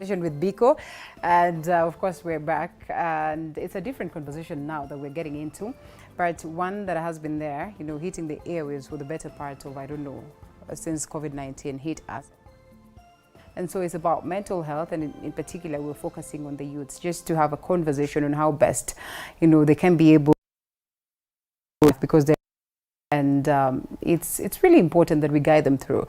With Biko, and of course we're back, and it's a different conversation now that we're getting into, but one that has been there, you know, hitting the airwaves for the better part of, I don't know, since COVID-19 hit us. And so it's about mental health, and in particular we're focusing on the youths, just to have a conversation on how best, you know, they can be able, because they're it's really important that we guide them through.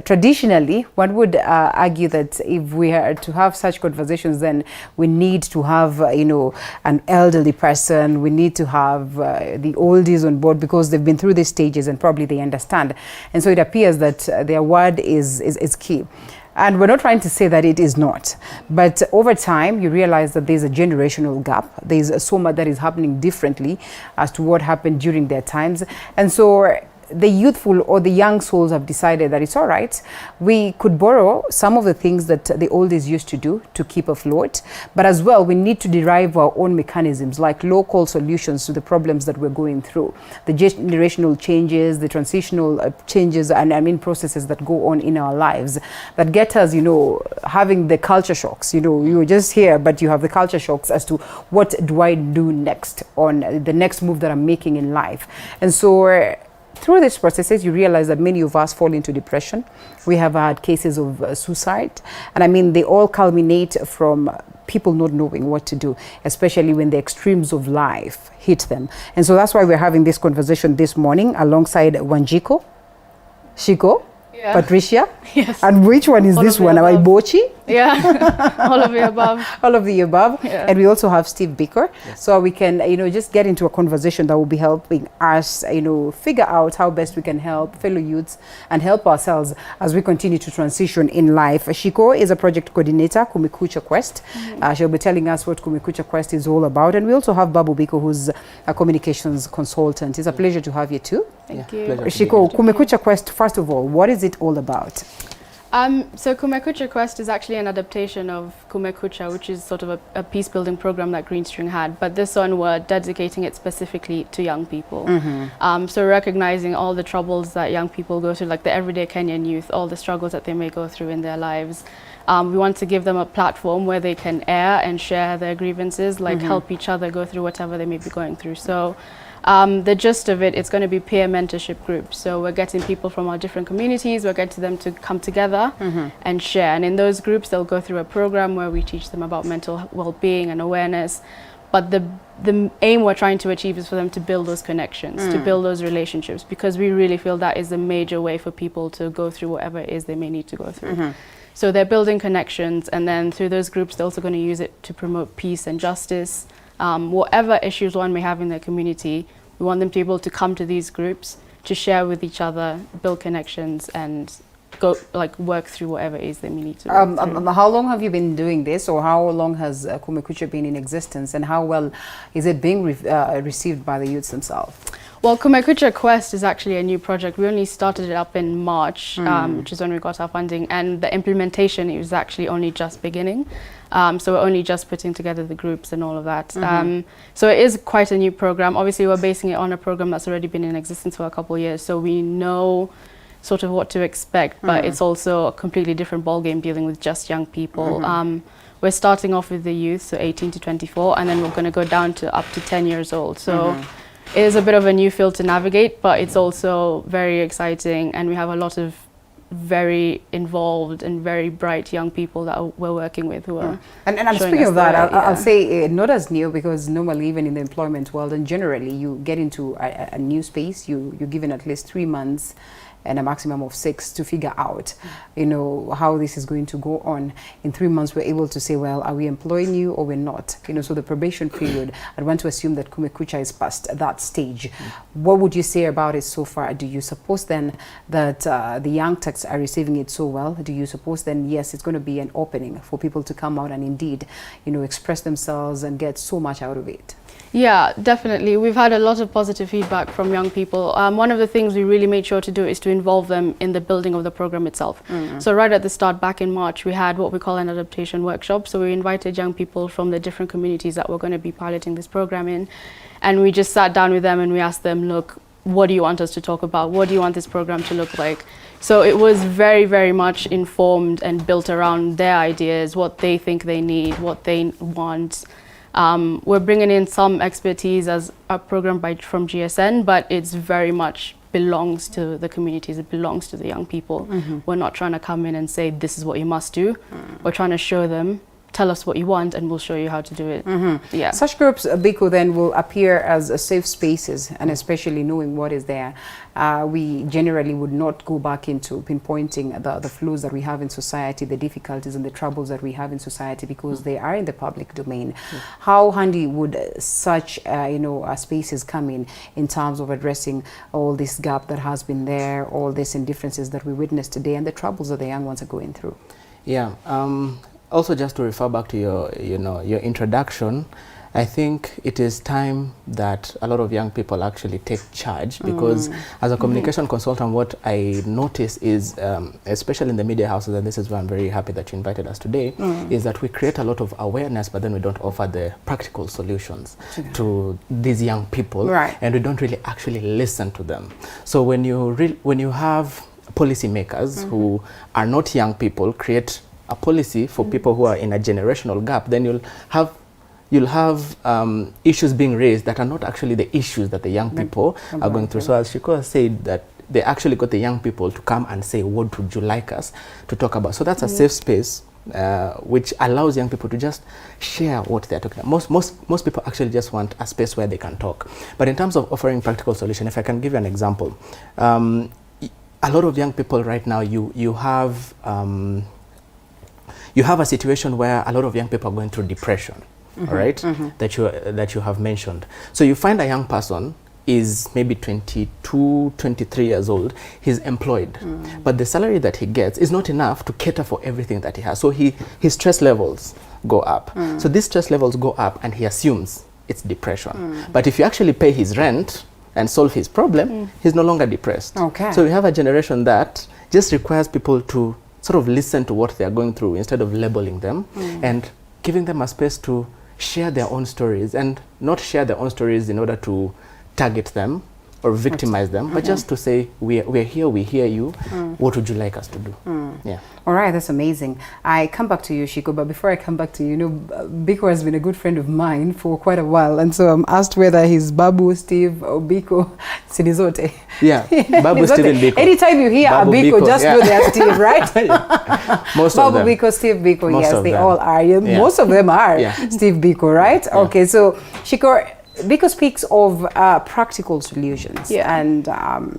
Traditionally, one would argue that if we are to have such conversations, then we need to have, you know, an elderly person. We need to have the oldies on board because they've been through these stages and probably they understand. And so it appears that their word is key. And we're not trying to say that it is not, but over time you realize that there's a generational gap. There's so much that is happening differently as to what happened during their times. And so the youthful or the young souls have decided that it's all right. We could borrow some of the things that the oldies used to do to keep afloat, but as well, we need to derive our own mechanisms, like local solutions to the problems that we're going through, the generational changes, the transitional changes, and I mean processes that go on in our lives that get us, you know, having the culture shocks. You know, you're just here, but you have the culture shocks as to what do I do next on the next move that I'm making in life. And so through these processes, you realize that many of us fall into depression. We have had cases of suicide. And I mean, they all culminate from people not knowing what to do, especially when the extremes of life hit them. And so that's why we're having this conversation this morning alongside Wanjiko, Shiko, yeah, Patricia. Yes. And which one is all this one? Am I Bochi? Yeah, all of the above. All of the above. Yeah. And we also have Steve Bicker. Yes. So we can, you know, just get into a conversation that will be helping us, you know, figure out how best we can help fellow youths and help ourselves as we continue to transition in life. Shiko is a project coordinator, Kumekucha Quest. She'll be telling us what Kumekucha Quest is all about. And we also have Babu Biko, who's a communications consultant. It's a pleasure to have you too. Thank you. Shiko, Kumekucha Quest, first of all, what is it all about? So Kumekucha Quest is actually an adaptation of Kumekucha, which is sort of a peace-building program that Green String had, but this one we're dedicating it specifically to young people. So recognizing all the troubles that young people go through, like the everyday Kenyan youth, all the struggles that they may go through in their lives. We want to give them a platform where they can air and share their grievances, like help each other go through whatever they may be going through. So the gist of it's going to be peer mentorship groups. So we're getting people from our different communities, we're getting them to come together and share. And in those groups, they'll go through a program where we teach them about mental well-being and awareness. But the aim we're trying to achieve is for them to build those connections, to build those relationships, because we really feel that is a major way for people to go through whatever it is they may need to go through. So they're building connections, and then through those groups, they're also going to use it to promote peace and justice. Whatever issues one may have in their community, we want them to be able to come to these groups to share with each other, build connections, and go work through whatever it is they may need to. How long have you been doing this, or how long has Kumekucha been in existence, and how well is it being received by the youths themselves? Well, Kumekucha Quest is actually a new project. We only started it up in March, which is when we got our funding, and the implementation is actually only just beginning. So we're only just putting together the groups and all of that. So it is quite a new program. Obviously, we're basing it on a program that's already been in existence for a couple of years, so we know sort of what to expect, but it's also a completely different ballgame dealing with just young people. We're starting off with the youth, so 18 to 24, and then we're going to go down to up to 10 years old. So it is a bit of a new field to navigate, but it's also very exciting, and we have a lot of very involved and very bright young people that we're working with who are and speaking of that, I'll say not as new, because normally even in the employment world and generally you get into a new space, you're given at least 3 months and a maximum of 6 to figure out, you know, how this is going to go on. In 3 months, we're able to say, well, are we employing you or we're not? You know, so the probation period, I'd want to assume that Kumekucha is past that stage. What would you say about it so far? Do you suppose then that the young techs are receiving it so well? Do you suppose then, yes, it's going to be an opening for people to come out and indeed, you know, express themselves and get so much out of it? Yeah, definitely. We've had a lot of positive feedback from young people. One of the things we really made sure to do is to involve them in the building of the program itself. So right at the start, back in March, we had what we call an adaptation workshop. So we invited young people from the different communities that we're going to be piloting this program in. And we just sat down with them and we asked them, look, what do you want us to talk about? What do you want this program to look like? So it was very, very much informed and built around their ideas, what they think they need, what they want. We're bringing in some expertise as a program from GSN, but it's very much belongs to the communities, it belongs to the young people. We're not trying to come in and say, this is what you must do. We're trying to show them, tell us what you want and we'll show you how to do it. Yeah. Such groups, Biko, then will appear as safe spaces, and especially knowing what is there. We generally would not go back into pinpointing the flaws that we have in society, the difficulties and the troubles that we have in society, because they are in the public domain. How handy would such spaces come in terms of addressing all this gap that has been there, all these indifferences that we witness today, and the troubles that the young ones are going through? Yeah. Also, just to refer back to your introduction, I think it is time that a lot of young people actually take charge, because as a communication consultant, what I notice is, especially in the media houses, and this is why I'm very happy that you invited us today, is that we create a lot of awareness, but then we don't offer the practical solutions to these young people, and we don't really actually listen to them. So when you have policymakers who are not young people create a policy for people who are in a generational gap, then you'll have issues being raised that are not actually the issues that the young people are going through. So as Shiko said, that they actually got the young people to come and say, what would you like us to talk about? So that's a safe space which allows young people to just share what they're talking about. Most people actually just want a space where they can talk. But in terms of offering practical solution, if I can give you an example, a lot of young people right now, you have a situation where a lot of young people are going through depression, all right, that you have mentioned. So you find a young person is maybe 22, 23 years old, he's employed, but the salary that he gets is not enough to cater for everything that he has. So his stress levels go up. So these stress levels go up and he assumes it's depression. But if you actually pay his rent and solve his problem, he's no longer depressed. So we have a generation that just requires people to sort of listen to what they are going through instead of labeling them, and giving them a space to share their own stories, and not share their own stories in order to target them or victimize them, but just to say, we're here, we hear you, what would you like us to do? Yeah. All right, that's amazing. I come back to you, Shiko, but before I come back to you, Biko has been a good friend of mine for quite a while, and so I'm asked whether he's Babu, Steve, or Biko Sinizote. Yeah, Babu, Steve, and Biko. Anytime you hear Babu, a Biko, just know they're Steve, right? Most Babu, of them. Biko, Steve, Biko, Most yes, they all are. Yeah. Most of them are Steve Biko, right? Okay, so Shiko, Biko speaks of practical solutions, and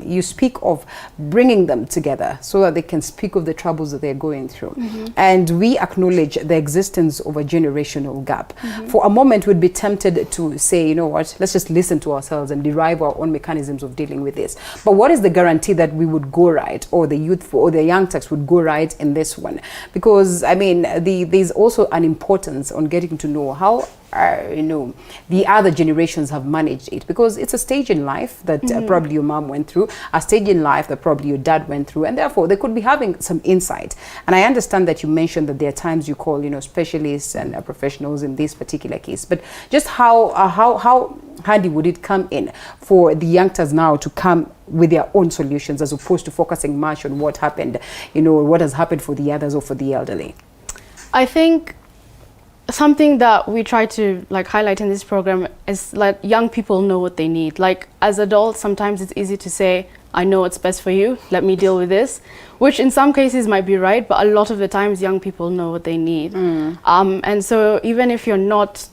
you speak of bringing them together so that they can speak of the troubles that they're going through. And we acknowledge the existence of a generational gap. For a moment, we'd be tempted to say, you know what, let's just listen to ourselves and derive our own mechanisms of dealing with this. But what is the guarantee that we would go right, or the youthful or the young techs would go right in this one? Because, I mean, there's also an importance on getting to know how the other generations have managed it, because it's a stage in life that probably your mom went through, a stage in life that probably your dad went through, and therefore they could be having some insight. And I understand that you mentioned that there are times you call specialists and professionals in this particular case, but just how handy would it come in for the youngsters now to come with their own solutions, as opposed to focusing much on what happened, what has happened for the others or for the elderly? I think something that we try to highlight in this program is let young people know what they need. Like, as adults, sometimes it's easy to say, I know what's best for you, let me deal with this, which in some cases might be right, but a lot of the times young people know what they need. And so even if you're not,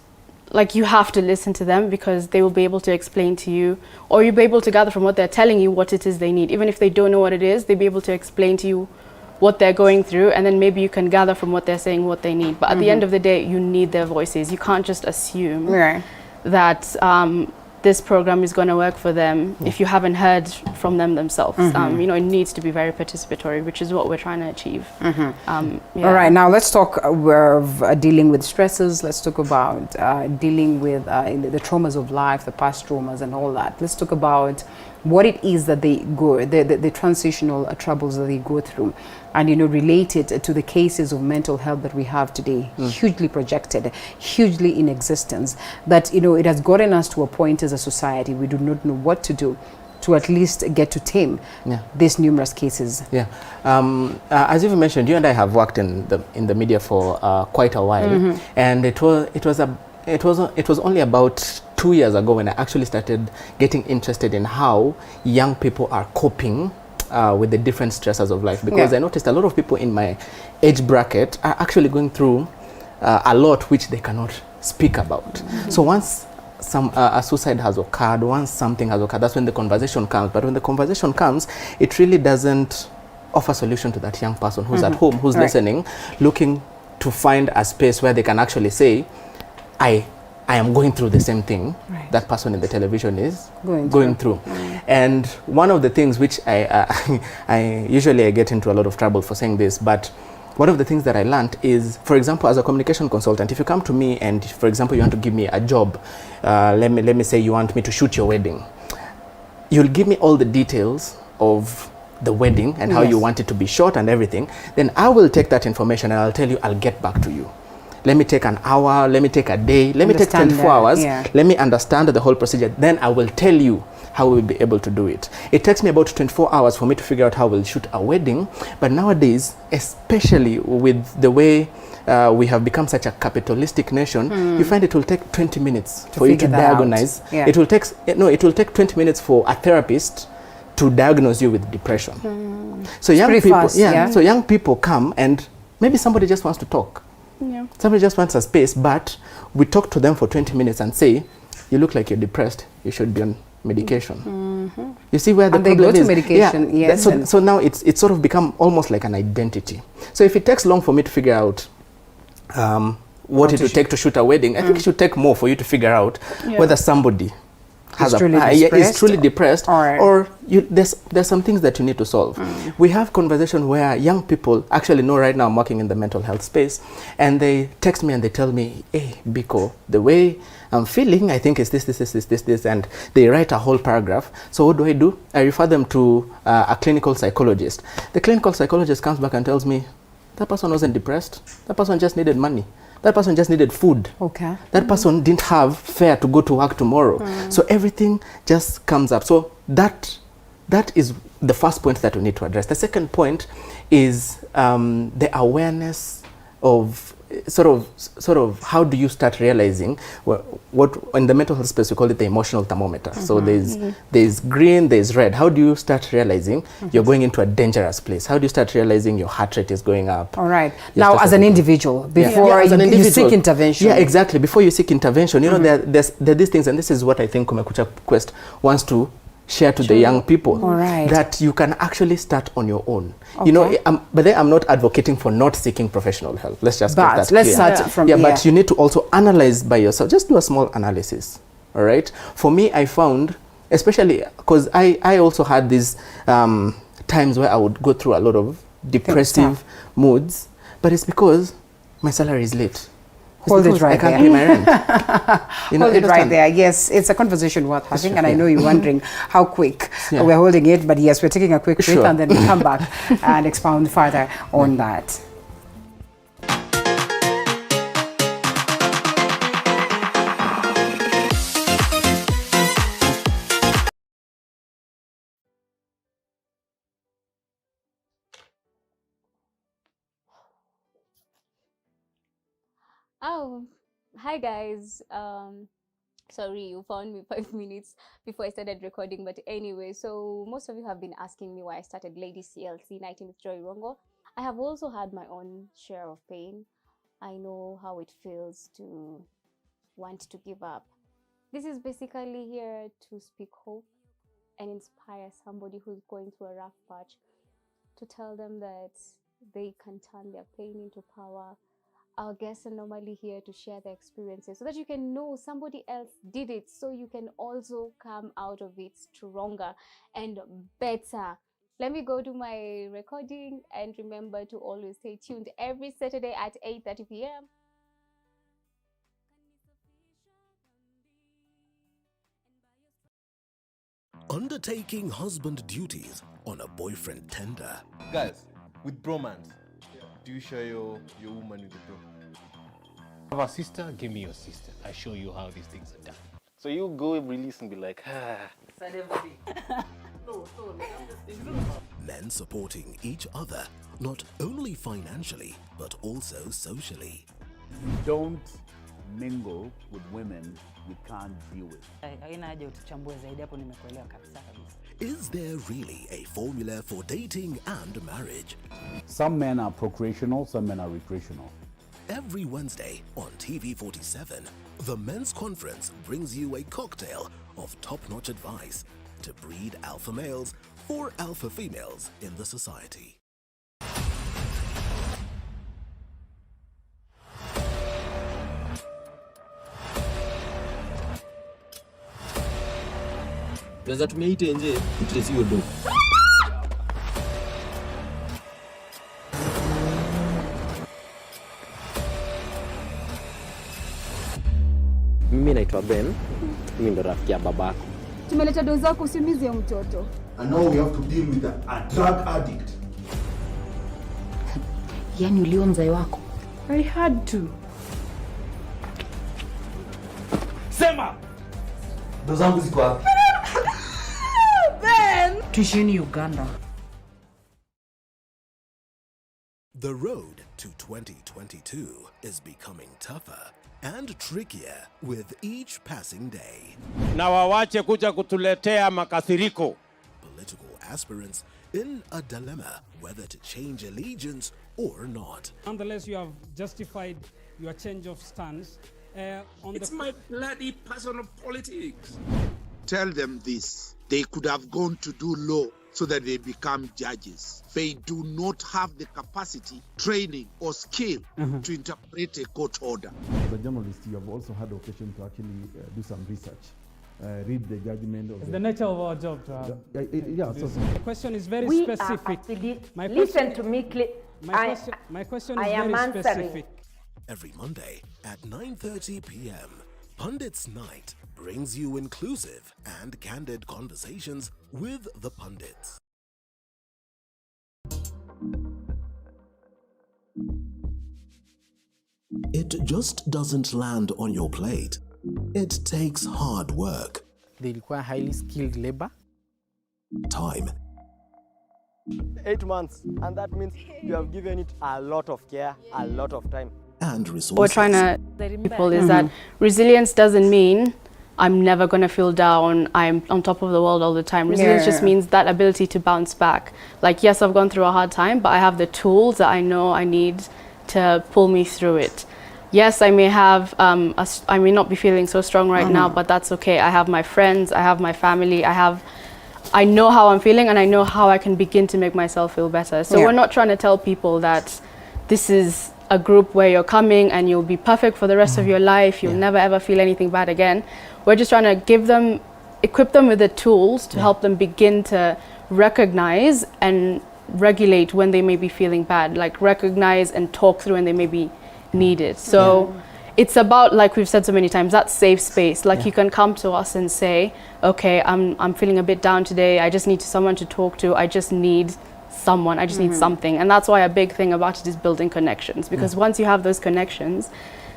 you have to listen to them, because they will be able to explain to you, or you'll be able to gather from what they're telling you what it is they need. Even if they don't know what it is, they'll be able to explain to you what they're going through, and then maybe you can gather from what they're saying what they need. But at the end of the day, you need their voices. You can't just assume that this program is going to work for them if you haven't heard from them themselves. It needs to be very participatory, which is what we're trying to achieve. All right, now let's talk of dealing with stresses. Let's talk about dealing with the traumas of life, the past traumas and all that. Let's talk about what it is that they go, the transitional troubles that they go through, and relate it to the cases of mental health that we have today, hugely projected, hugely in existence, that it has gotten us to a point as a society we do not know what to do to at least get to tame these numerous cases? Yeah, as you've mentioned, you and I have worked in the media for quite a while, and it was only about 2 years ago when I actually started getting interested in how young people are coping with the different stressors of life, because I noticed a lot of people in my age bracket are actually going through a lot which they cannot speak about. So once a suicide has occurred, once something has occurred, that's when the conversation comes. But when the conversation comes, it really doesn't offer solution to that young person who's at home, who's listening, looking to find a space where they can actually say, I am going through the same thing that person in the television is going through. And one of the things which I usually get into a lot of trouble for saying this, but one of the things that I learned is, for example, as a communication consultant, if you come to me and, for example, you want to give me a job, let me say you want me to shoot your wedding, you'll give me all the details of the wedding and how you want it to be shot and everything. Then I will take that information and I'll tell you, I'll get back to you. Let me take an hour, let me take a day, let me take 24 hours, let me understand the whole procedure, then I will tell you how we'll be able to do it. It takes me about 24 hours for me to figure out how we'll shoot a wedding, but nowadays, especially with the way we have become such a capitalistic nation, you find it will take 20 minutes for you to diagnose. It will take 20 minutes for a therapist to diagnose you with depression. So young people, so young people come and maybe somebody just wants to talk. Somebody just wants a space, but we talk to them for 20 minutes and say, you look like you're depressed, you should be on medication. You see where the problem they go is? to medication, So now it's sort of become almost like an identity. So if it takes long for me to figure out what it would take to shoot a wedding, I think it should take more for you to figure out whether somebody is truly depressed, or there's some things that you need to solve. We have conversation where young people actually know. Right now I'm working in the mental health space, and they text me and they tell me, hey Biko, the way I'm feeling, I think it's this, and they write a whole paragraph. So what do? I refer them to a clinical psychologist. The clinical psychologist comes back and tells me, that person wasn't depressed, that person just needed money. That person just needed food. That person didn't have fare to go to work tomorrow. So everything just comes up. So that is the first point that we need to address. The second point is the awareness of sort of how do you start realizing what in the mental health space we call it the emotional thermometer. So there's green, there's red. How do you start realizing you're going into a dangerous place? How do you start realizing your heart rate is going up? All right. Now, as an individual, before you seek intervention. Yeah, exactly. Before you seek intervention, you know, there are these things, and this is what I think Kumekucha Quest wants to share to the young people, that you can actually start on your own. You know, but then I'm not advocating for not seeking professional help. Let's just get that let's clear. start from but you need to also analyze by yourself. Just do a small analysis. All right. For me, I found, especially because I also had these times where I would go through a lot of depressive moods, but it's because my salary is late. Hold it right I can't pay my rent. Hold it right there. Yes, it's a conversation worth having, and I know you're wondering how quick we're holding it, but yes, we're taking a quick break and then we'll come back and expound further on that. Oh, hi guys. Sorry, you found me 5 minutes before I started recording, but anyway, so most of you have been asking me why I started Lady CLC 19 with Joy Rongo. I have also had my own share of pain. I know how it feels to want to give up. This is basically here to speak hope and inspire somebody who's going through a rough patch, to tell them that they can turn their pain into power. Our guests are normally here to share their experiences so that you can know somebody else did it, so you can also come out of it stronger and better. Let me go to my recording, and remember to always stay tuned every Saturday at 8:30 p.m. Undertaking husband duties on a boyfriend tender. Guys, with bromance, do you share your woman with the bro? Have a sister, give me your sister. I show you how these things are done. So you go release and be like, Men supporting each other, not only financially, but also socially. Don't mingle with women you can't deal with. Is there really a formula for dating and marriage? Some men are procreational, some men are recreational. Every Wednesday on TV47, the Men's Conference brings you a cocktail of top-notch advice to breed alpha males for alpha females in the society. Tunaweza tumeite nje tutresi hiyo do. Mimi naitwa Ben. Mimi ndo rafiki ya babako. Tumeleta dozi zako usimize mtoto. And now we have to deal with a drug addict. Yani ulio mzai wako? I had to. Sema! Dozi zangu ziko wapi? Ben! Tuisheni Uganda. The road to 2022 is becoming tougher and trickier with each passing day. Na wawache kuja kutuletea makasiriko. Political aspirants in a dilemma whether to change allegiance or not. Nonetheless, you have justified your change of stance. It's my bloody personal politics. Tell them this. They could have gone to do law so that they become judges. They do not have the capacity, training, or skill to interpret a court order. As a journalist, you have also had occasion to actually do some research. Read the judgment of it's the nature of our job to have. The question is very specific. Listen to me. My question is very specific. Every Monday at 9:30 p.m., Pundits Night brings you inclusive and candid conversations with the pundits. It just doesn't land on your plate. It takes hard work. They require highly skilled labor. Time. 8 months, and that means you have given it a lot of care, a lot of time. And resources. What we're trying to people is that resilience doesn't mean I'm never going to feel down, I'm on top of the world all the time. Resilience just means that ability to bounce back. Like, yes, I've gone through a hard time, but I have the tools that I know I need to pull me through it. Yes, I may have, I may not be feeling so strong right now, but that's okay. I have my friends, I have my family, I know how I'm feeling, and I know how I can begin to make myself feel better. So we're not trying to tell people that this is a group where you're coming and you'll be perfect for the rest of your life, you'll never ever feel anything bad again. We're just trying to equip them with the tools to help them begin to recognize and regulate when they may be feeling bad, like recognize and talk through when they may be needed. So it's about, like we've said so many times, that safe space. Like you can come to us and say, okay, I'm feeling a bit down today, I just need someone to talk to, I just need someone, I just need something. And that's why a big thing about it is building connections, because once you have those connections,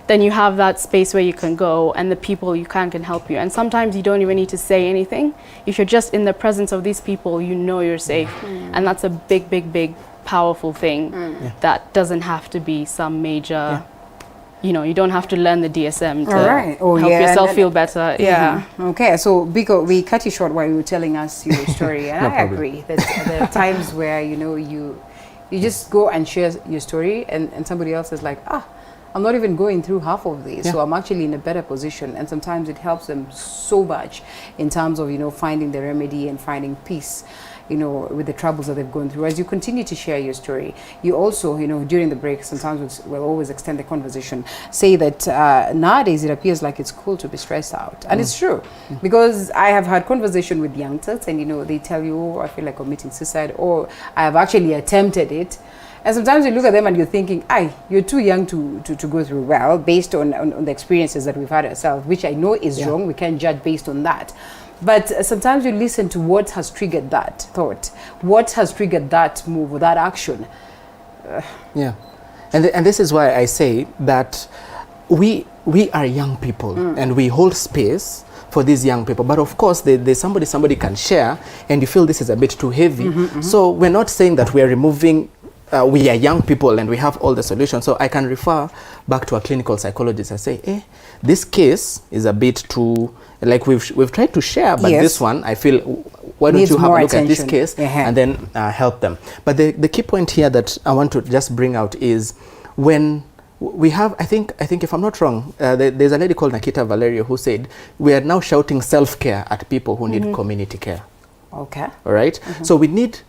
then you have that space where you can go and the people you can help you. And sometimes you don't even need to say anything. If you're just in the presence of these people, you know you're safe. And that's a big, big, big, powerful thing that doesn't have to be some major, you know, you don't have to learn the DSM to help yourself feel better. Okay, so Biko, we cut you short while you were telling us your story, and I agree that there are times where, you know, you just go and share your story and somebody else is like, I'm not even going through half of this, so I'm actually in a better position. And sometimes it helps them so much in terms of, you know, finding the remedy and finding peace, you know, with the troubles that they've gone through. As you continue to share your story, you also, you know, during the break, sometimes we'll always extend the conversation, say that nowadays it appears like it's cool to be stressed out. And it's true, because I have had conversation with youngsters and, you know, they tell you, oh, I feel like committing suicide, or I have actually attempted it. And sometimes you look at them and you're thinking, you're too young to go through. Well, based on the experiences that we've had ourselves, which I know is wrong, we can't judge based on that. But sometimes you listen to what has triggered that thought, what has triggered that move or that action. And this is why I say that we are young people and we hold space for these young people. But of course, there's somebody can share, and you feel this is a bit too heavy. So we're not saying that we are removing, we are young people and we have all the solutions. So I can refer back to a clinical psychologist and say, this case is a bit too, like we've tried to share, but this one, I feel, why don't you have a look at this case and then help them. But the key point here that I want to just bring out is when we have, I think if I'm not wrong, there's a lady called Nakita Valerio who said, we are now shouting self-care at people who need community care. Okay. All right? So we need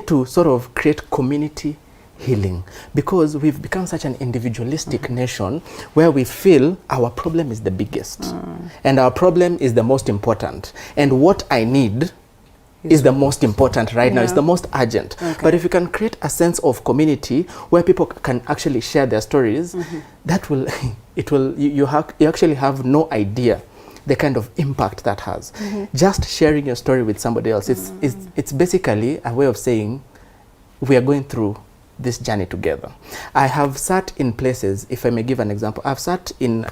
to sort of create community healing, because we've become such an individualistic nation where we feel our problem is the biggest and our problem is the most important, and what I need is the most important right now, it's the most urgent. But if you can create a sense of community where people can actually share their stories, that will, you actually have no idea the kind of impact that has. Just sharing your story with somebody else, it's basically a way of saying, we are going through this journey together. I have sat in places, if I may give an example, I've sat in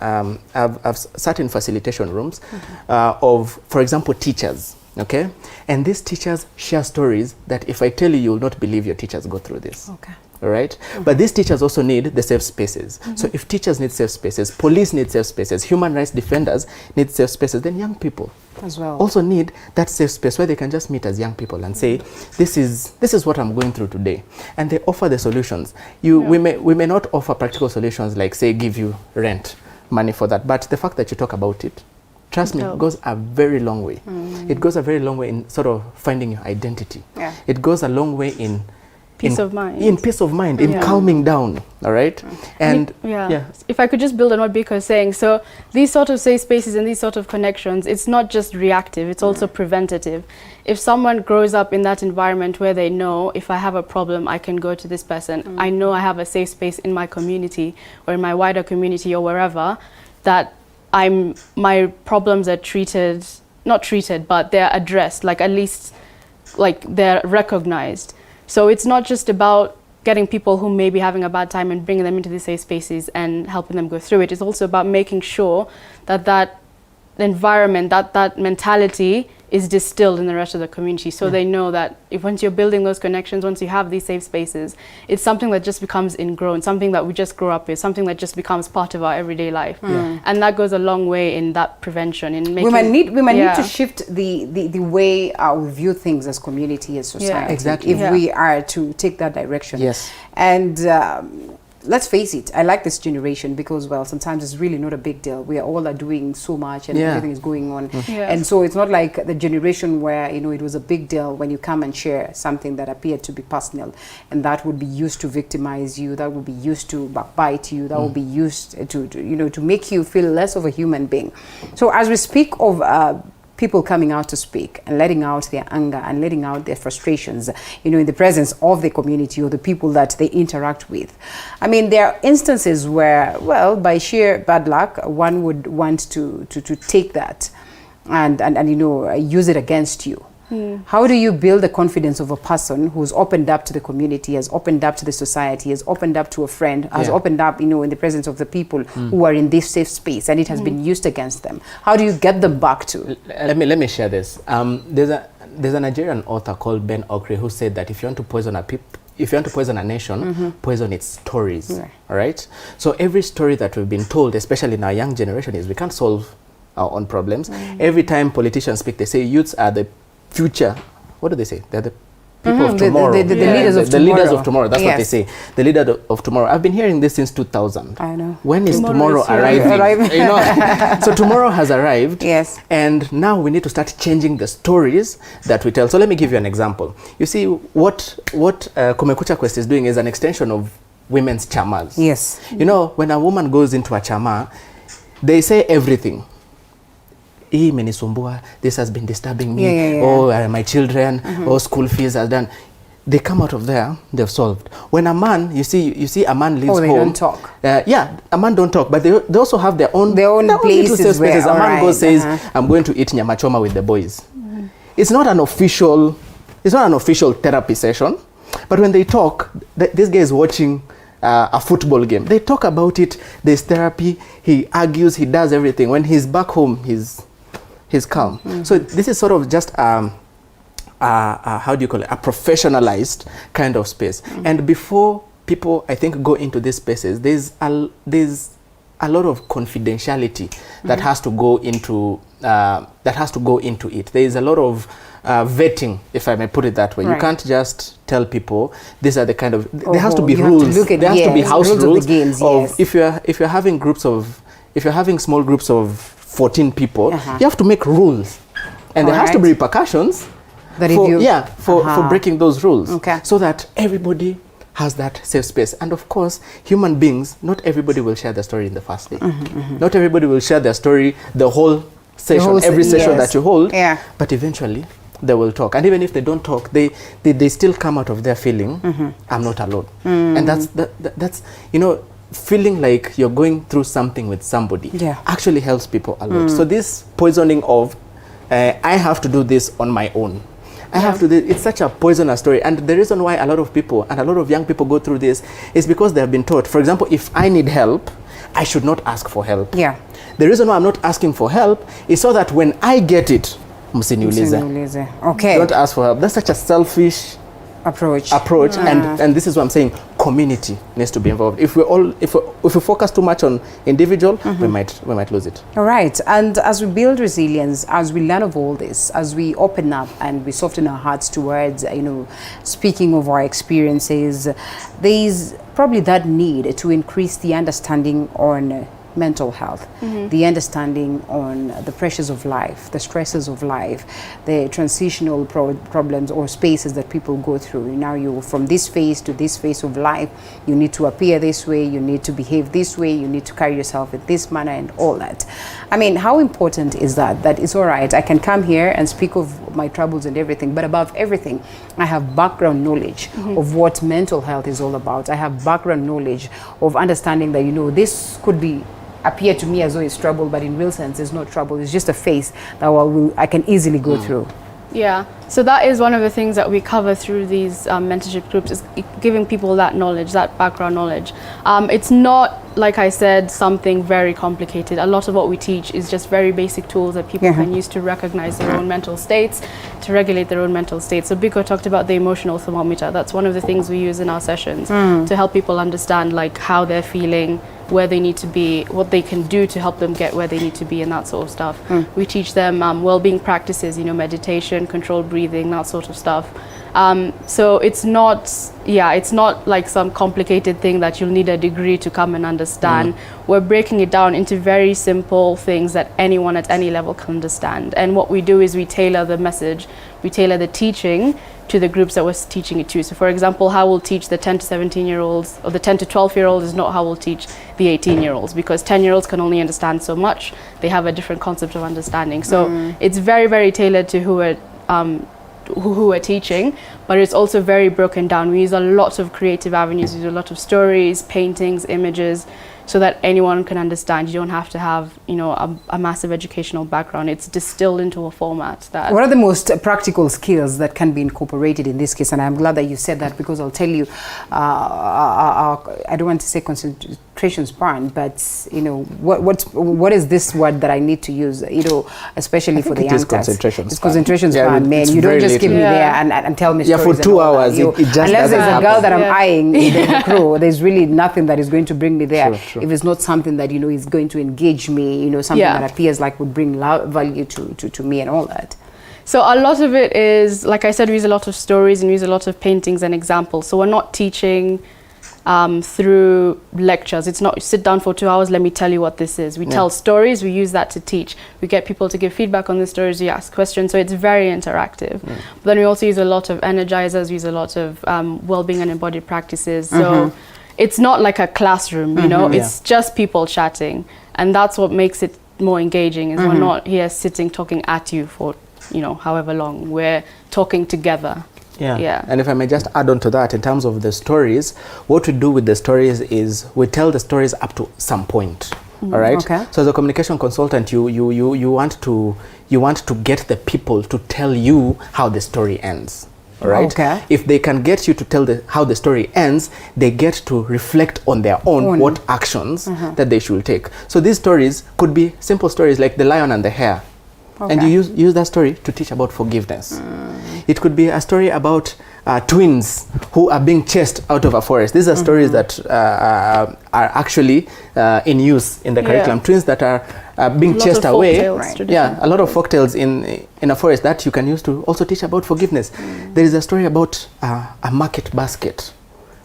facilitation rooms of, for example, teachers. Okay, and these teachers share stories that if I tell you, you will not believe your teachers go through this. Okay. All right? But these teachers also need the safe spaces. So if teachers need safe spaces, police need safe spaces, human rights defenders need safe spaces, then young people as well also need that safe space where they can just meet as young people and say, this is what I'm going through today. And they offer the solutions. We may not offer practical solutions like, say, give you rent money for that, but the fact that you talk about it, trust me, it goes a very long way. It goes a very long way in sort of finding your identity. It goes a long way in peace of mind. In peace of mind, in calming down, all right? And if I could just build on what Biko is saying, so these sort of safe spaces and these sort of connections, it's not just reactive, it's also preventative. If someone grows up in that environment where they know, if I have a problem, I can go to this person. I know I have a safe space in my community or in my wider community or wherever, that my problems are not treated, but they're addressed, like at least like they're recognized. So it's not just about getting people who may be having a bad time and bringing them into these safe spaces and helping them go through it. It's also about making sure that that environment, that mentality is distilled in the rest of the community, so they know that if once you're building those connections, once you have these safe spaces, it's something that just becomes ingrown, something that we just grow up with, something that just becomes part of our everyday life. And that goes a long way in that prevention, in making... We might need to shift the way we view things as community, as society. Exactly. If we are to take that direction. And let's face it, I like this generation because, well, sometimes it's really not a big deal. We all are doing so much and everything is going on. And so it's not like the generation where, you know, it was a big deal when you come and share something that appeared to be personal, and that would be used to victimize you, that would be used to backbite you, that would be used to, you know, to make you feel less of a human being. So as we speak of people coming out to speak and letting out their anger and letting out their frustrations, you know, in the presence of the community or the people that they interact with. I mean, there are instances where, well, by sheer bad luck, one would want to take that and you know, use it against you. How do you build the confidence of a person who's opened up to the community, has opened up to the society, has opened up to a friend, has opened up, you know, in the presence of the people who are in this safe space, and it has been used against them? How do you get them back to? Let me share this. There's a Nigerian author called Ben Okri who said that if you want to poison a nation, poison its stories. All right. So every story that we've been told, especially in our young generation, is we can't solve our own problems. Every time politicians speak, they say youths are the future. What do they say? They're the people of tomorrow. The leaders of tomorrow. The leaders of tomorrow. That's what they say. The leader of tomorrow. I've been hearing this since 2000. I know. When is tomorrow arriving? You know? So tomorrow has arrived. Yes. And now we need to start changing the stories that we tell. So let me give you an example. You see, what Kumekucha Quest is doing is an extension of women's chamas. Yes. You know, when a woman goes into a chama, they say everything. This has been disturbing me. Oh, my children, oh, school fees are done. They come out of there, they've solved. When a man, you see a man leaves home. They don't talk. A man don't talk, but they also have their own places where, a man goes, says, I'm going to eat nyama choma with the boys. It's not an official therapy session, but when they talk, this guy is watching a football game. They talk about it, there's therapy, he argues, he does everything. When he's back home, he's He's calm. So this is sort of just how do you call it, a professionalized kind of space. And before people, I think, go into these spaces, there's a lot of confidentiality that has to go into it. There is a lot of vetting, if I may put it that way. You can't just tell people these are the kind of, there has to be rules. There has to be house rules of if you're having small groups of 14 people, you have to make rules, and there has to be repercussions for breaking those rules, so that everybody has that safe space. And of course, human beings, not everybody will share their story in the first day. Not everybody will share their story the whole session, every session that you hold, but eventually they will talk. And even if they don't talk, they still come out of their feeling, I'm not alone. And that's you know, feeling like you're going through something with somebody actually helps people a lot. So this poisoning of I have to do this on my own, I have to do, it's such a poisonous story. And the reason why a lot of people and a lot of young people go through this is because they have been taught, for example, if I need help, I should not ask for help. The reason why I'm not asking for help is so that when I get it, msiniulize. Don't ask for help. That's such a selfish approach. And this is what I'm saying, community needs to be involved. If we focus too much on individual, we might lose it. All right. And as we build resilience, as we learn of all this, as we open up and we soften our hearts towards, you know, speaking of our experiences, there is probably that need to increase the understanding on mental health, the understanding on the pressures of life, the stresses of life, the transitional problems or spaces that people go through. Now you from this phase to this phase of life, you need to appear this way, you need to behave this way, you need to carry yourself in this manner and all that. I mean, how important is that? That it's all right, I can come here and speak of my troubles and everything, but above everything, I have background knowledge of what mental health is all about. I have background knowledge of understanding that, you know, this could be appear to me as though it's trouble, but in real sense it's not trouble. It's just a phase that I can easily go through. Yeah, so that is one of the things that we cover through these mentorship groups, is giving people that knowledge, that background knowledge. It's not, like I said, something very complicated. A lot of what we teach is just very basic tools that people can use to recognize their own mental states, to regulate their own mental states. So Biko talked about the emotional thermometer. That's one of the things we use in our sessions to help people understand like how they're feeling, where they need to be, what they can do to help them get where they need to be, and that sort of stuff. We teach them well-being practices, you know, meditation, controlled breathing, that sort of stuff. So it's not like some complicated thing that you'll need a degree to come and understand. We're breaking it down into very simple things that anyone at any level can understand. And what we do is we tailor the message, we tailor the teaching to the groups that we're teaching it to. So for example, how we'll teach the 10 to 17-year-olds or the 10 to 12-year-olds is not how we'll teach the 18-year-olds, because 10-year-olds can only understand so much. They have a different concept of understanding. So it's very, very tailored to who we're teaching, but it's also very broken down. We use a lot of creative avenues, we use a lot of stories, paintings, images, so that anyone can understand. You don't have to have, you know, a massive educational background. It's distilled into a format that... What are the most practical skills that can be incorporated in this case? And I'm glad that you said that, because I'll tell you, I don't want to say concentration span, but, you know, what is this word that I need to use, you know, especially for the young cats? It's concentration span, man. You don't just keep me there and tell me stories. For 2 hours, it just unless there's a girl that I'm eyeing in the crew, there's really nothing that is going to bring me there. If it's not something that, you know, is going to engage me, you know, something that appears like would bring value to me and all that. So a lot of it is, like I said, we use a lot of stories and we use a lot of paintings and examples. So we're not teaching through lectures. It's not sit down for 2 hours, let me tell you what this is. We tell stories, we use that to teach. We get people to give feedback on the stories, we ask questions, so it's very interactive. But then we also use a lot of energizers, we use a lot of well-being and embodied practices. So it's not like a classroom, you know, it's just people chatting. And that's what makes it more engaging, is we're not here sitting talking at you for, you know, however long. We're talking together. And if I may just add on to that, in terms of the stories, what we do with the stories is we tell the stories up to some point. All right. So as a communication consultant, you want to get the people to tell you how the story ends. All right. If they can get you to tell how the story ends, they get to reflect on their own what actions that they should take. So these stories could be simple stories like the lion and the hare. and you use that story to teach about forgiveness. It could be a story about twins who are being chased out of a forest. These are stories that are actually in use in the curriculum. Twins that are being chased away. A lot of folktales in a forest that you can use to also teach about forgiveness. There is a story about a market basket,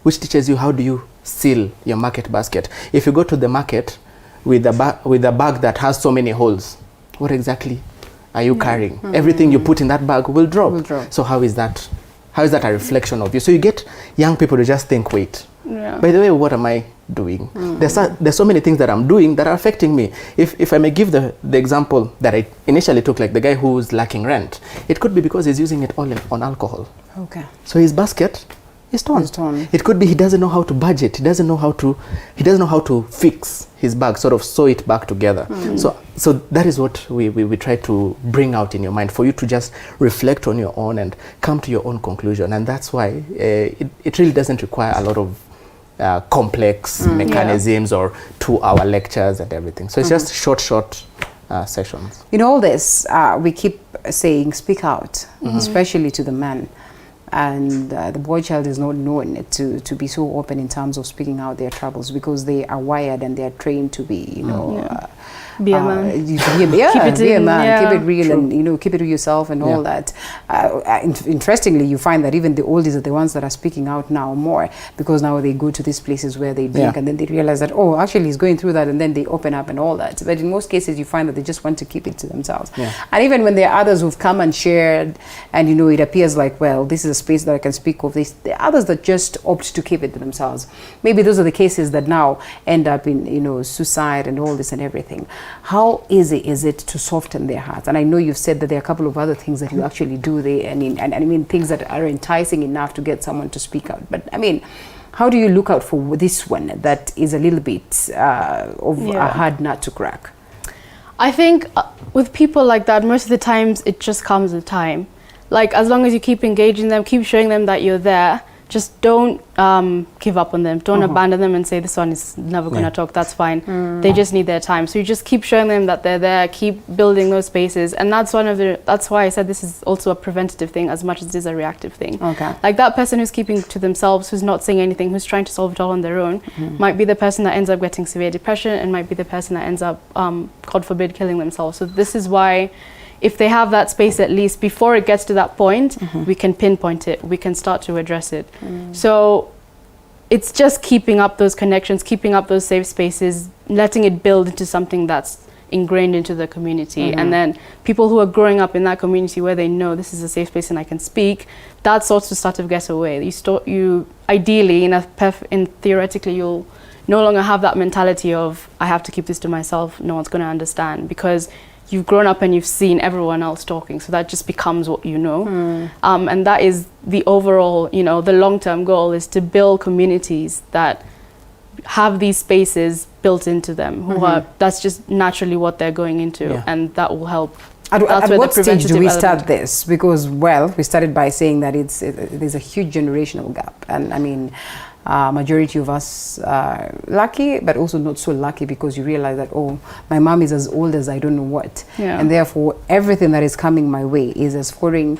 which teaches you how do you seal your market basket. If you go to the market with a bag that has so many holes, what exactly are you carrying? Everything you put in that bag will drop. So how is that a reflection of you? So you get young people to just think, wait, by the way, what am I doing? There's so many things that I'm doing that are affecting me. If I may give the example that I initially took, like the guy who's lacking rent, it could be because he's using it all on alcohol. Okay. So his basket is torn. It could be he doesn't know how to budget. He doesn't know how to fix his bag, sort of sew it back together. So that is what we try to bring out in your mind, for you to just reflect on your own and come to your own conclusion. And that's why it really doesn't require a lot of complex mechanisms or 2-hour lectures and everything. So it's just short sessions. In all this, we keep saying, speak out, especially to the men. And the boy child is not known to be so open in terms of speaking out their troubles, because they are wired and they are trained to be, be a man. Keep it real, and keep it to yourself and all that. Interestingly, you find that even the oldies are the ones that are speaking out now more, because now they go to these places where they drink and then they realize that, oh, actually he's going through that, and then they open up and all that. But in most cases, you find that they just want to keep it to themselves. And even when there are others who've come and shared, and it appears like, well, this is a space that I can speak of this, there are others that just opt to keep it to themselves. Maybe those are the cases that now end up in suicide and all this and everything. How easy is it to soften their hearts? And I know you've said that there are a couple of other things that you actually do there, and I mean things that are enticing enough to get someone to speak out. But I mean, how do you look out for this one that is a little bit of a hard nut to crack? I think with people like that, most of the times it just comes with time. Like, as long as you keep engaging them, keep showing them that you're there, just don't give up on them. Don't abandon them and say this one is never going to talk. That's fine. They just need their time. So you just keep showing them that they're there, keep building those spaces. And that's that's why I said this is also a preventative thing as much as it is a reactive thing. Like that person who's keeping to themselves, who's not saying anything, who's trying to solve it all on their own, might be the person that ends up getting severe depression, and might be the person that ends up, God forbid, killing themselves. So this is why, if they have that space, at least before it gets to that point, we can pinpoint it, we can start to address it. So it's just keeping up those connections, keeping up those safe spaces, letting it build into something that's ingrained into the community. And then people who are growing up in that community where they know this is a safe space and I can speak, that starts to start to get away. You ideally, in theoretically, you'll no longer have that mentality of, I have to keep this to myself, no one's going to understand, because you've grown up and you've seen everyone else talking, so that just becomes what you know. And that is the overall, the long-term goal, is to build communities that have these spaces built into them, who are, that's just naturally what they're going into, and that will help. At what stage do we start this? Because, well, we started by saying that there's a huge generational gap, and I mean, majority of us are lucky, but also not so lucky, because you realize that, oh, my mom is as old as I don't know what, and therefore everything that is coming my way is as foreign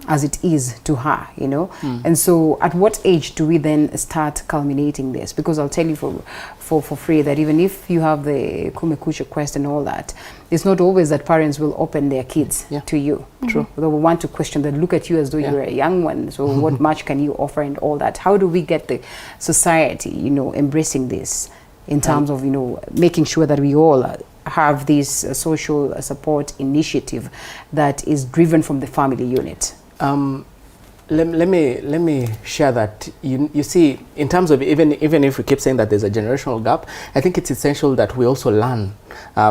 as it is to her, And so at what age do we then start culminating this? Because I'll tell you for free that even if you have the Kumekucha quest and all that, it's not always that parents will open their kids to you. True. They will want to question that, look at you as though you're a young one, so what much can you offer and all that. How do we get the society, embracing this in terms of, making sure that we all have this social support initiative that is driven from the family unit? Let me share that. You see, in terms of even if we keep saying that there's a generational gap, I think it's essential that we also learn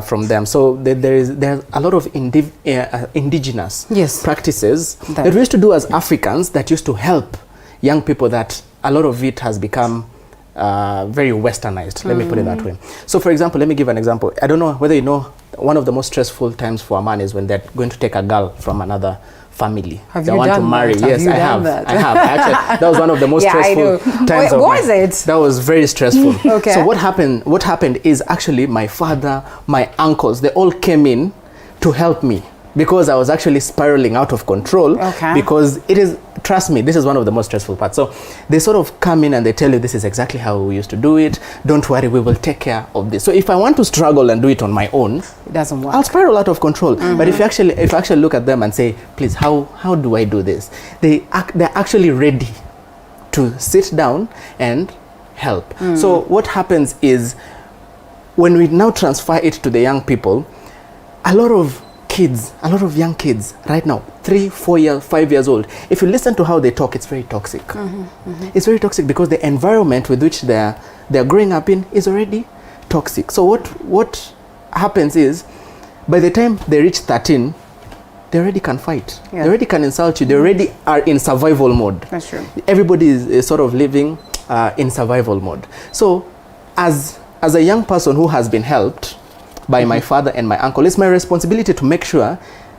from them. So there's a lot of indigenous practices that we used to do as Africans that used to help young people, that a lot of it has become very westernized. Let me put it that way. So, for example, let me give an example. I don't know whether you know, one of the most stressful times for a man is when they're going to take a girl from another family. Have they you want done to marry. that? Yes, I have. Actually, that was one of the most stressful times of was it? That was very stressful. Okay. So what happened is, actually my father, my uncles, they all came in to help me because I was actually spiraling out of control. Okay. Because it is, trust me, this is one of the most stressful parts. So they sort of come in and they tell you this is exactly how we used to do it. Don't worry, we will take care of this. So if I want to struggle and do it on my own, it doesn't work. I'll spiral out of control. But if you actually look at them and say, please, how do I do this? They're actually ready to sit down and help. So what happens is, when we now transfer it to the young people, a lot of young kids right now, 3, 4 years, 5 years old, if you listen to how they talk, it's very toxic. It's very toxic because the environment with which they're growing up in is already toxic. So what happens is, by the time they reach 13, they already can fight. They already can insult you. They already are in survival mode. That's true. Everybody is sort of living in survival mode. So as a young person who has been helped by my father and my uncle, it's my responsibility to make sure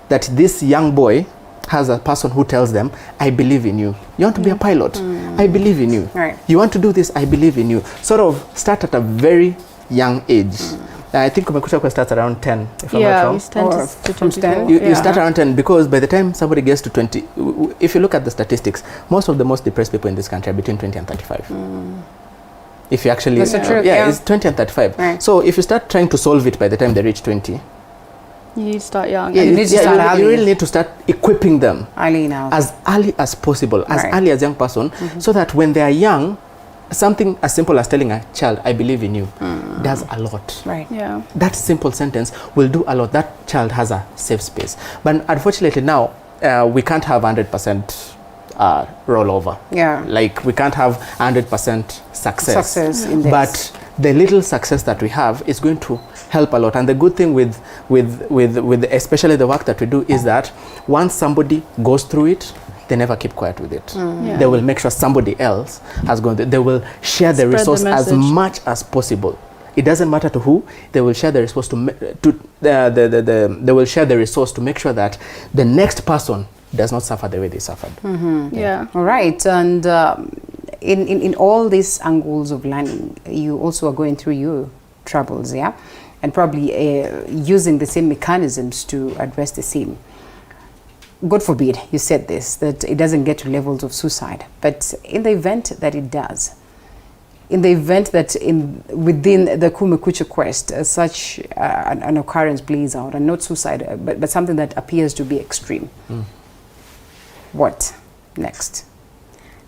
that this young boy has a person who tells them, I believe in you. You want to be a pilot? I believe in you. Right. You want to do this? I believe in you. Sort of start at a very young age. I think Kumekucha starts around 10, if I'm not wrong. From 10. You start around 10, because by the time somebody gets to 20, if you look at the statistics, most of the most depressed people in this country are between 20 and 35. If you actually, That's the truth, it's 20 and 35. Right. So if you start trying to solve it by the time they reach 20, You need to start young. Yeah, you need to start early. you really need to start equipping them Early now. as early as possible, as Right. early as young person, so that when they are young, something as simple as telling a child, I believe in you, does a lot. Right. Yeah. That simple sentence will do a lot. That child has a safe space. But unfortunately now, we can't have 100% rollover. Yeah. Like we can't have 100% success. In this. But the little success that we have is going to help a lot. And the good thing with especially the work that we do is that once somebody goes through it, they never keep quiet with it. Yeah. They will make sure somebody else has gone through. They will share the Spread the resource as message. much as possible. It doesn't matter to who. They will share the resource they will share the resource to make sure that the next person does not suffer the way they suffered. Yeah. All right. And in all these angles of learning, you also are going through your troubles, yeah? And probably using the same mechanisms to address the same. God forbid you said this, that it doesn't get to levels of suicide. But in the event that it does, in the event that within the Kumekucha quest, such an occurrence plays out, and not suicide, but something that appears to be extreme, what next?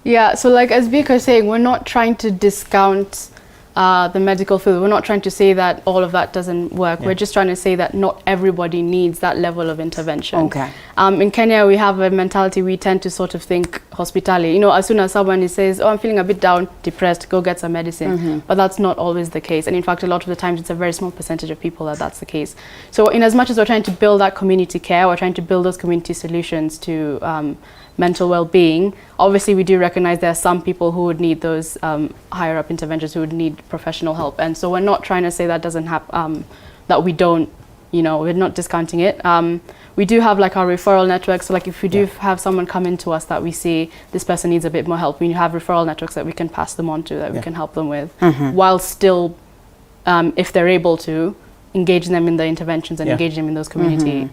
Yeah, so like as Bika is saying, we're not trying to discount the medical field. We're not trying to say that all of that doesn't work. We're just trying to say that not everybody needs that level of intervention. Okay. In Kenya, we have a mentality, we tend to sort of think hospitality. You know, as soon as someone says, oh, I'm feeling a bit down, depressed, go get some medicine. But that's not always the case. And in fact, a lot of the times, it's a very small percentage of people that's the case. So in as much as we're trying to build that community care, we're trying to build those community solutions to mental well-being. Obviously, we do recognize there are some people who would need those higher up interventions, who would need professional help. And so we're not trying to say that doesn't happen, that we don't, you know, we're not discounting it. We do have like our referral networks. So like if we do have someone come into us that we see this person needs a bit more help, we have referral networks that we can pass them on to, that we can help them with, while still, if they're able to, engage them in the interventions and engage them in those community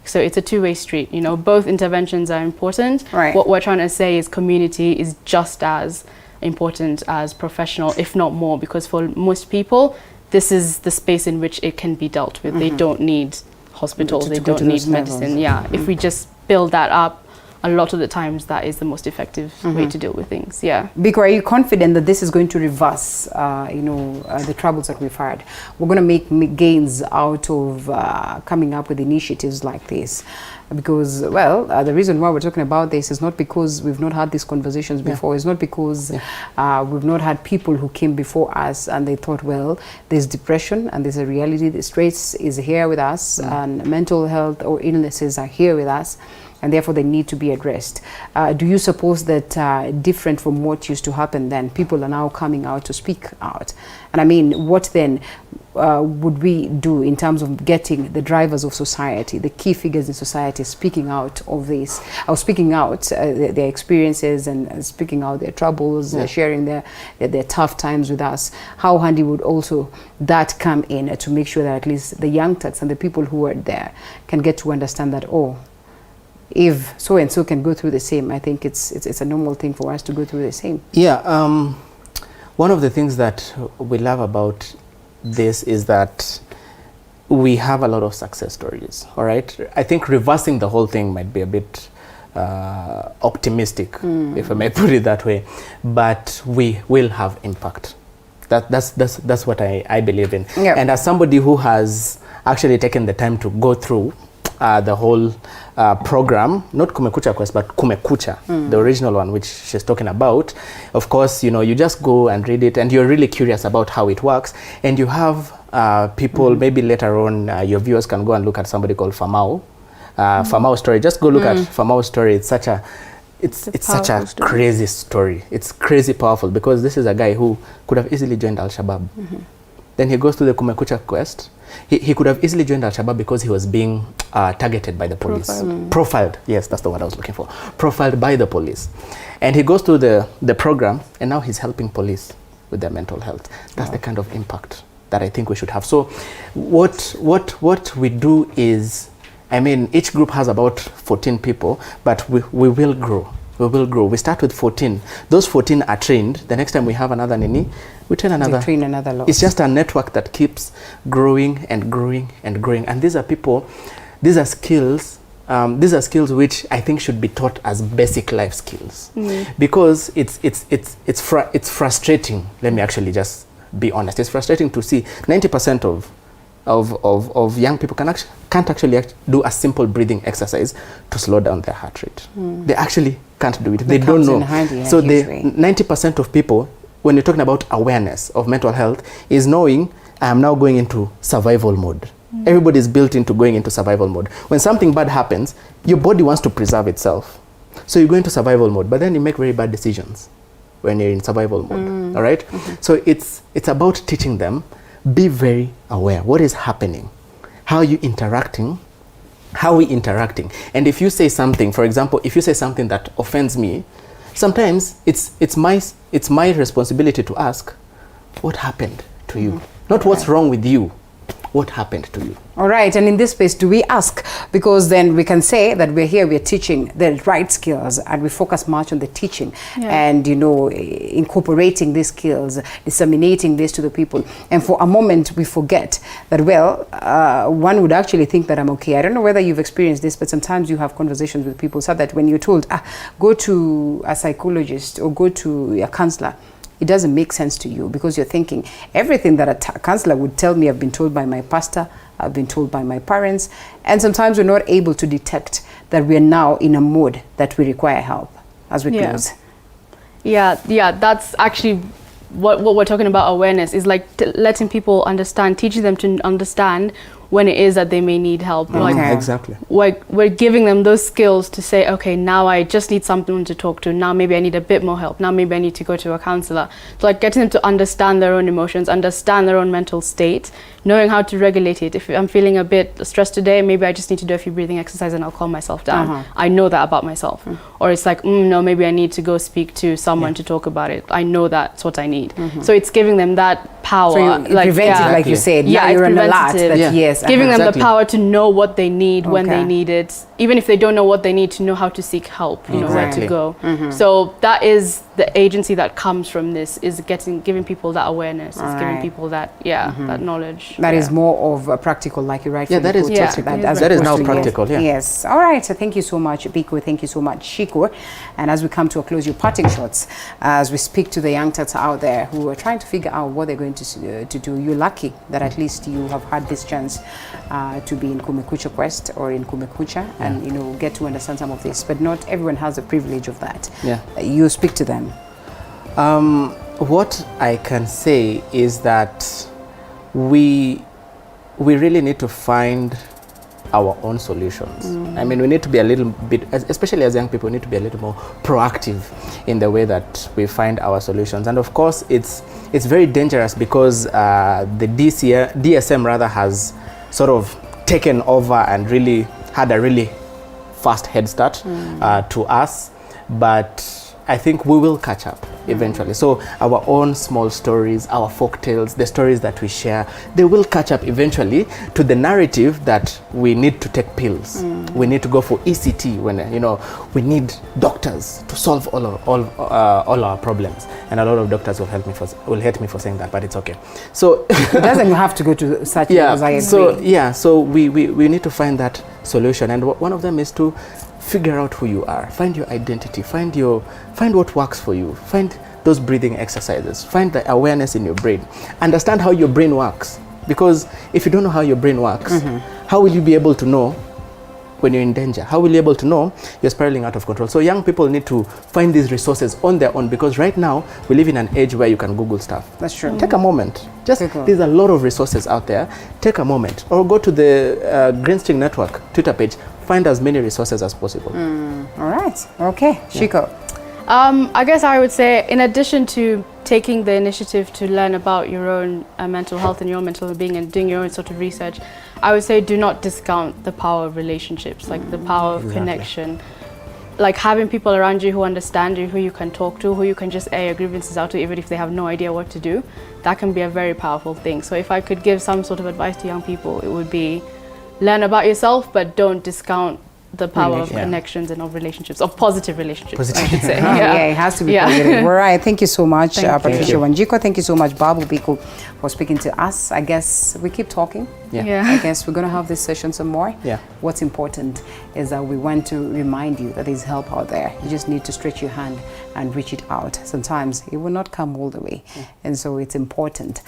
so it's a two-way street, you know, both interventions are important. Right. What we're trying to say is community is just as important as professional, if not more, because for most people, this is the space in which it can be dealt with. They don't need hospitals, they don't need medicine. Yeah, if we just build that up, a lot of the times that is the most effective way to deal with things. Yeah. Biko, are you confident that this is going to reverse, the troubles that we've had? We're going to make gains out of coming up with initiatives like this? Because, well, the reason why we're talking about this is not because we've not had these conversations before. It's not because we've not had people who came before us and they thought, well, there's depression and there's a reality. The stress is here with us and mental health or illnesses are here with us, and therefore they need to be addressed. Do you suppose that different from what used to happen then, people are now coming out to speak out? And I mean, what then, would we do in terms of getting the drivers of society, the key figures in society, speaking out of this, or speaking out their experiences and speaking out their troubles, sharing their tough times with us? How handy would also that come in to make sure that at least the young Turks and the people who are there can get to understand that, oh, if so and so can go through the same, I think it's a normal thing for us to go through the same. Yeah, one of the things that we love about this is that we have a lot of success stories. All right, I think reversing the whole thing might be a bit optimistic, if I may put it that way, but we will have impact. That's what I believe in. Yep. And as somebody who has actually taken the time to go through the whole program, not Kumekucha Quest, but Kumekucha, the original one, which she's talking about. Of course, you know, you just go and read it, and you're really curious about how it works. And you have people, maybe later on, your viewers can go and look at somebody called Famau. Famau's story. Just go look at Famau's story. It's such a such a story. Crazy story. It's crazy powerful, because this is a guy who could have easily joined Al-Shabaab. Then he goes to the Kumekucha Quest. He could have easily joined Al-Shabaab because he was being targeted by the police. Profiled. Yes, that's the word I was looking for. Profiled by the police. And he goes to the program, and now he's helping police with their mental health. That's the kind of impact that I think we should have. So what we do is, I mean, each group has about 14 people, but we will grow. We will grow. We start with 14. Those 14 are trained. The next time we have another Nini, we train another. They train another lot. It's just a network that keeps growing and growing and growing. And these are people, these are skills which I think should be taught as basic life skills. Because it's frustrating. Let me actually just be honest. It's frustrating to see 90% of young people can't actually do a simple breathing exercise to slow down their heart rate. They actually can't do it. They don't know. So the 90% of people, when you're talking about awareness of mental health, is knowing I am now going into survival mode. Everybody is built into going into survival mode. When something bad happens, your body wants to preserve itself. So you go into survival mode, but then you make very bad decisions when you're in survival mode. All right? So it's about teaching them, be very aware. What is happening? How are you interacting? How are we interacting? And if you say something, for example, if you say something that offends me, sometimes it's my responsibility to ask, what happened to you? Not what's wrong with you. What happened to you? All right, and in this space, do we ask? Because then we can say that we're here, we're teaching the right skills, and we focus much on the teaching and, you know, incorporating these skills, disseminating this to the people. And for a moment, we forget that, well, one would actually think that I'm okay. I don't know whether you've experienced this, but sometimes you have conversations with people so that when you're told, go to a psychologist or go to a counselor, it doesn't make sense to you, because you're thinking everything that a counselor would tell me, I've been told by my pastor, I've been told by my parents, and sometimes we're not able to detect that we're now in a mode that we require help as we close. Yeah, that's actually what we're talking about. Awareness is like letting people understand, teaching them to understand when it is that they may need help. Like, exactly. We're giving them those skills to say, okay, now I just need someone to talk to. Now maybe I need a bit more help. Now maybe I need to go to a counselor. So like getting them to understand their own emotions, understand their own mental state, knowing how to regulate it. If I'm feeling a bit stressed today, maybe I just need to do a few breathing exercises and I'll calm myself down. I know that about myself. Or it's like, no, maybe I need to go speak to someone to talk about it. I know that's what I need. So it's giving them that power. So like preventive, like you said. Yeah, you're an alert that yes. Giving them the power to know what they need when they need it, even if they don't know what they need, to know how to seek help, you know, where to go. So that is the agency that comes from this, is giving people that awareness, is giving people that that knowledge. That is more of a practical, like you rightly that is practical. That is now practical. Yes. All right. So thank you so much, Biko. Thank you so much, Shiko. And as we come to a close, your parting shots as we speak to the young Tata out there who are trying to figure out what they're going to do. You're lucky that at least you have had this chance to be in Kumekucha Quest or in Kumekucha and, you know, get to understand some of this. But not everyone has the privilege of that. You speak to them. What I can say is that we really need to find our own solutions. I mean, we need to be a little bit, especially as young people, we need to be a little more proactive in the way that we find our solutions. And of course, it's very dangerous because the DSM rather has sort of taken over and really had a really fast head start to us. But I think we will catch up eventually. So our own small stories, our folk tales, the stories that we share, they will catch up eventually to the narrative that we need to take pills. We need to go for ECT when, you know, we need doctors to solve all our problems. And a lot of doctors will hate me for saying that, but it's okay. So it doesn't have to go to such levels, I agree. So we need to find that solution. And one of them is to figure out who you are, find your identity, find what works for you, find those breathing exercises, find the awareness in your brain, understand how your brain works. Because if you don't know how your brain works, how will you be able to know when you're in danger? How will you be able to know you're spiraling out of control? So young people need to find these resources on their own, because right now we live in an age where you can Google stuff. That's true. Take a moment. There's a lot of resources out there. Take a moment, or go to the Green String Network Twitter page. Find as many resources as possible. All right. Okay. Shiko. I guess I would say, in addition to taking the initiative to learn about your own mental health and your own mental well-being and doing your own sort of research, I would say do not discount the power of relationships, like the power of connection. Like having people around you who understand you, who you can talk to, who you can just air your grievances out to, even if they have no idea what to do. That can be a very powerful thing. So if I could give some sort of advice to young people, it would be learn about yourself, but don't discount the power of connections and of relationships, of positive relationships, I should say. It has to be positive. All right, thank you so much, Patricia Wanjiku. Thank you so much, Babu Biku, for speaking to us. I guess we keep talking. I guess we're going to have this session some more. What's important is that we want to remind you that there's help out there. You just need to stretch your hand and reach it out. Sometimes it will not come all the way. And so it's important